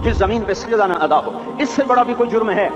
जिस जमीन पे सजदा न अदा हो। इससे बड़ा भी कोई जुर्म है?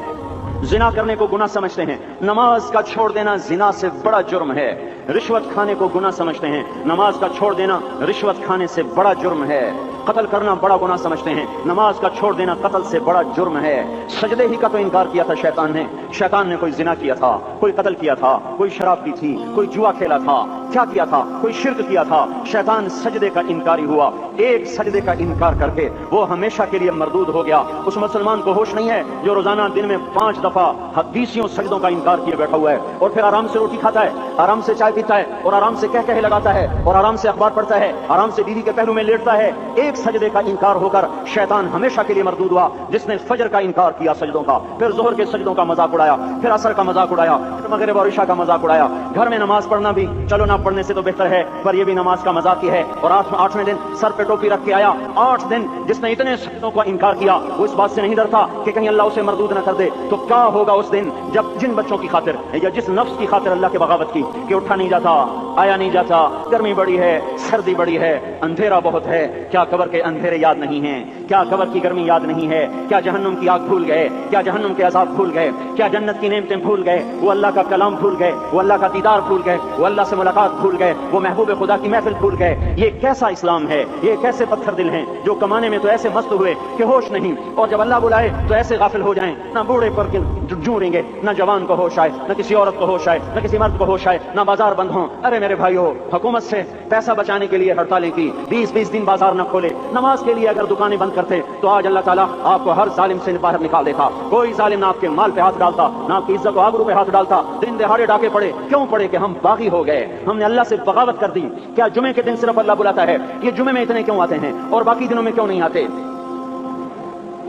जिना करने को गुनाह समझते हैं, नमाज का छोड़ देना जिना से बड़ा जुर्म है। रिश्वत खाने को गुनाह समझते हैं, नमाज का छोड़ देना रिश्वत खाने से बड़ा जुर्म है। कत्ल करना बड़ा गुनाह समझते हैं, नमाज का छोड़ देना कत्ल से बड़ा जुर्म है। सजदे ही का तो इनकार किया था शैतान ने। शैतान ने कोई जिना किया था, कोई कत्ल किया था, कोई शराब पी थी, कोई जुआ खेला था, क्या किया था? कोई शिर्क किया था। शैतान सजदे का इनकारी हुआ। एक सजदे का इनकार करके वो हमेशा के लिए मरदूद हो गया। उस मुसलमान को होश नहीं है जो रोजाना दिन में 5 दफा 20 सजदों का इनकार किए बैठा हुआ है, और फिर आराम से रोटी खाता है, आराम से चाय पीता है, और आराम से कह लगाता है, और आराम से अखबार पढ़ता है, आराम से बीवी के पहलू में लेटता है। एक सजदे का इनकार होकर शैतान हमेशा के लिए मरदूद हुआ। जिसने फजर का इनकार किया सजदों का, फिर जोहर के सजदों का मजाक उड़ाया, फिर असर का मजाक उड़ाया, फिर मगरिब और इशा का मजाक उड़ाया। घर में नमाज पढ़ना भी चलो ना पढ़ने से तो बेहतर है, पर यह भी नमाज का मजाक ही है। और 8वें दिन सर पे टोपी रख के आया। 8 दिन जिसने इतने सजदों का इनकार किया, वो इस बात से नहीं डरता कि कहीं अल्लाह उसे मरदूद न कर दे। तो क्या होगा उस दिन जब जिन बच्चों की खातिर या जिस नफ्स की खातिर अल्लाह के बगावत की कि उठा नहीं जाता, आया नहीं जाता, गर्मी बड़ी है, सर्दी बड़ी है, अंधेरा बहुत है। क्या कब्र के अंधेरे याद नहीं है? क्या कब्र की गर्मी याद नहीं है? क्या जहन्नुम की आग भूल गए? क्या जहन्नुम के अजाब भूल गए? क्या जन्नत की नेमतें भूल गए? वो अल्लाह का कलाम भूल गए? वो अल्लाह का दीदार भूल गए? वो अल्लाह से मुलाकात भूल गए? वो महबूब खुदा की महफिल भूल गए? ये कैसा इस्लाम है? ये कैसे पत्थर दिल हैं जो कमाने में तो ऐसे मस्त हुए कि होश नहीं, और जब अल्लाह बुलाए तो ऐसे गाफिल हो जाएं, ना बूढ़े पर जूरेंगे, ना जवान को होश आए, न किसी औरत को होश आए, न किसी मर्द को होश आए, ना बाजार बंद हो। अरे मेरे भाइयों, हुकूमत से पैसा बचाने के लिए हड़तालें की, 20-20 दिन बाजार न खोले, नमाज के लिए अगर दुकानें बंद करते तो आज अल्लाह ताला आपको हर जालिम से बाहर निकाल देता। कोई जालिम ना आपके माल पे हाथ डालता, ना आपकी इज्जत और आबरू पे हाथ डालता। दिन दहाड़े डाके पड़े, क्यों पड़े? कि हम बागी हो गए, हमने अल्लाह से बगावत कर दी। क्या जुमे के दिन सिर्फ अल्लाह बुलाता है? ये जुमे में इतने क्यों आते हैं और बाकी दिनों में क्यों नहीं आते?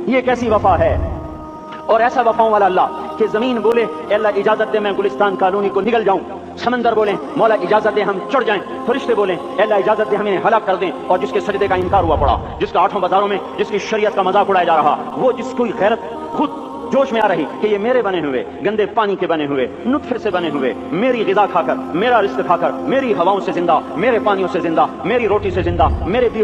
ये कैसी वफा है? और ऐसा वफाओं वाला अल्लाह कि जमीन बोले अल्लाह इजाजत दे मैं गुलिस्तान कॉलोनी को निकल जाऊं, समंदर बोले मौला इजाजत दे हम चढ़ जाएं, फरिश्ते बोले अल्लाह इजाजत दे हमें हलाक कर दें, और जिसके सजदे का इनकार हुआ पड़ा, जिसका 8 बाजारों में जिसकी शरीयत का मजाक उड़ाया जा रहा, वो जिसको गैरत खुद जोश में आ रही कि ये मेरे बने हुए गंदे पानी के बने हुए नुत्फे से बने हुए, मेरी गिज़ा खाकर, मेरा रिस्क खाकर, मेरी हवाओं से जिंदा, मेरे पानियों से जिंदा, मेरी रोटी से जिंदा, मेरे दिए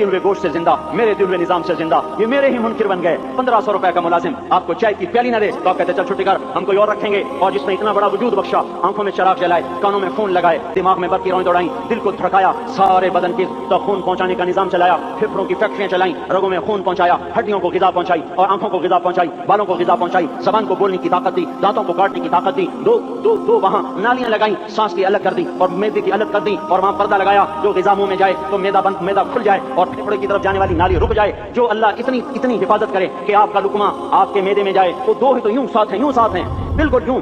हुए गोश्त से जिंदा, मेरे दिए हुए निजाम से जिंदा, ये मेरे ही मुनकिर बन गए। 1500 रुपए का मुलाजिम आपको चाय की प्याली न दे तो आप कहते चल छुट्टी कर, हम कोई और रखेंगे। और जिसने इतना बड़ा वजूद बख्शा, आंखों में चराग जलाए, कानों में खून लगाए, दिमाग में बत्ती दौड़ाई, दिल को धड़काया, सारे बदन की तो खून पहुंचाने का निजाम चलाया, फेफड़ों की फैक्ट्रियां चलाई, रगों में खून पहुंचाया, हड्डियों को गिजा पहुंचाई, और आंखों को गिजा पहुंचाई, बालों को गिजा पहुंचाई, जबान को बोलने की ताकत दी, दांतों को काटने की ताकत दी, दो वहां नालियां लगाई, सांस की अलग कर दी और मैदे की अलग कर दी, और वहां पर्दा लगाया जो ग़िज़ा मुंह में जाए तो मैदा खुल जाए और फेफड़े की तरफ जाने वाली नाली रुक जाए। जो अल्लाह इतनी हिफाजत करे कि आपका लुकमा आपके मैदे में जाए, तो 2 ही तो यूं साथ हैं, बिल्कुल यूं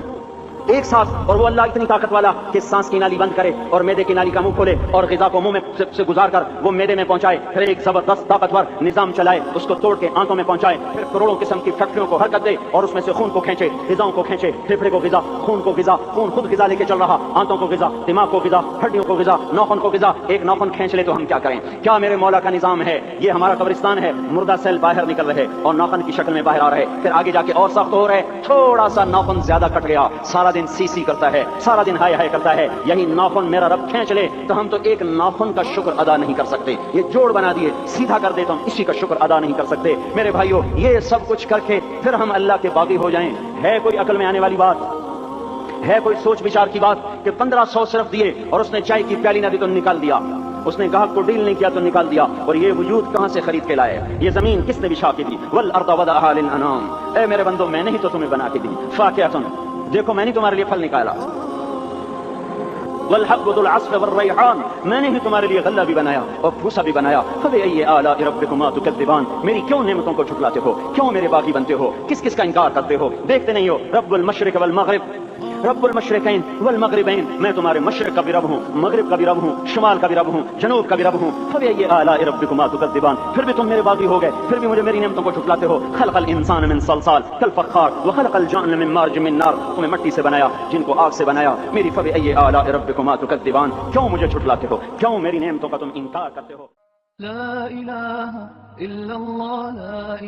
एक साथ। और वो अल्लाह इतनी ताकत वाला कि सांस की नाली बंद करे और मैदे की नाली का मुंह खोले और ग़िज़ा को मुंह में से गुजार कर वो मैदे में पहुंचाए, फिर एक जबरदस्त ताकतवर निजाम चलाए, उसको तोड़ के आंतों में पहुंचाए, फिर करोड़ों किस्म की फैक्ट्रियों को हरकत दे और उसमें से खून को खींचे, ग़िज़ाओं को खींचे, फेफड़े को ग़िज़ा, खून को ग़िज़ा, खून खुद ग़िज़ा लेके चल रहा, आंतों को ग़िज़ा, दिमाग को ग़िज़ा, हड्डियों को ग़िज़ा, नाखून को ग़िज़ा। एक नाखून खींच ले तो हम क्या करें? क्या मेरे मौला का निजाम है? ये हमारा कब्रिस्तान है, मुर्दा सेल बाहर निकल रहे और नाखून की शक्ल में बाहर आ रहे, फिर आगे जाके और सख्त हो रहे, थोड़ा सा नाखून ज्यादा कट गया, सारा दिन सी करता है, सारा दिन हाय हाय करता है, यही नाखून मेरा रब खींच ले तो हम तो एक नाखून का शुक्र अदा नहीं कर सकते। ये जोड़ बना दिए, सीधा कर दे तो हम इसी का शुक्र अदा नहीं कर सकते। मेरे भाइयों, ये सब कुछ करके फिर हम अल्लाह के बागी हो जाएं, है कोई अकल में आने वाली बात? है कोई सोच विचार की बात कि 1500 सिर्फ दिए और उसने चाय की प्याली न दी तो निकाल दिया, उसने ग्राहक को डील नहीं किया तो निकाल दिया, और ये वजूद कहां से खरीद के लाए? ये जमीन किसने बिछा के दी? वल अर्द वदअहा लिल अनाम। ए मेरे बंदो, मैंने ही तो तुम्हें बना के दी। फाकिहतुन, देखो मैंने तुम्हारे लिए फल निकाला। वल हब्बु दुल अस्फ़ वर रैहान, मैंने ही तुम्हारे लिए गल्ला भी बनाया और भूसा भी बनाया। फबिअय्यि आलाइ रब्बिकुमा तुकज़्ज़िबान, मेरी क्यों नेमतों को झुठलाते हो? क्यों मेरे बागी बनते हो? किस किस का इनकार करते हो? देखते नहीं हो? रब्बुल मशरिक़ वल मग़रिब, रब्बुल मशरिक़ैन वल मग़रिबैन, मैं तुम्हारे मशरिक़ का भी रब हूँ, मग़रिब का भी रब हूँ, शुमाल का भी रब हूँ, जनूब का भी रब हूँ। फबिअय्यि आलाइ रब्बिकुमा तुकज़्ज़िबान, फिर भी तुम मेरे बागी हो गए, फिर भी मुझे मेरी नेमतों को झुठलाते हो। खलक़ल इंसान मिन सलसाल कल फ़ख़्ख़ार व खलक़ल जान्न मिन मार्ज मिन नार, तुम्हें मिट्टी से बनाया, जिनको आग से बनाया। मेरी फबिअय्यि आलाइ रब्बिकुमा तुकज़्ज़िबान, क्यों मुझे झुठलाते हो? क्यों मेरी नेमतों का तुम इनकार करते हो? ला इलाहा इल्लल्लाह।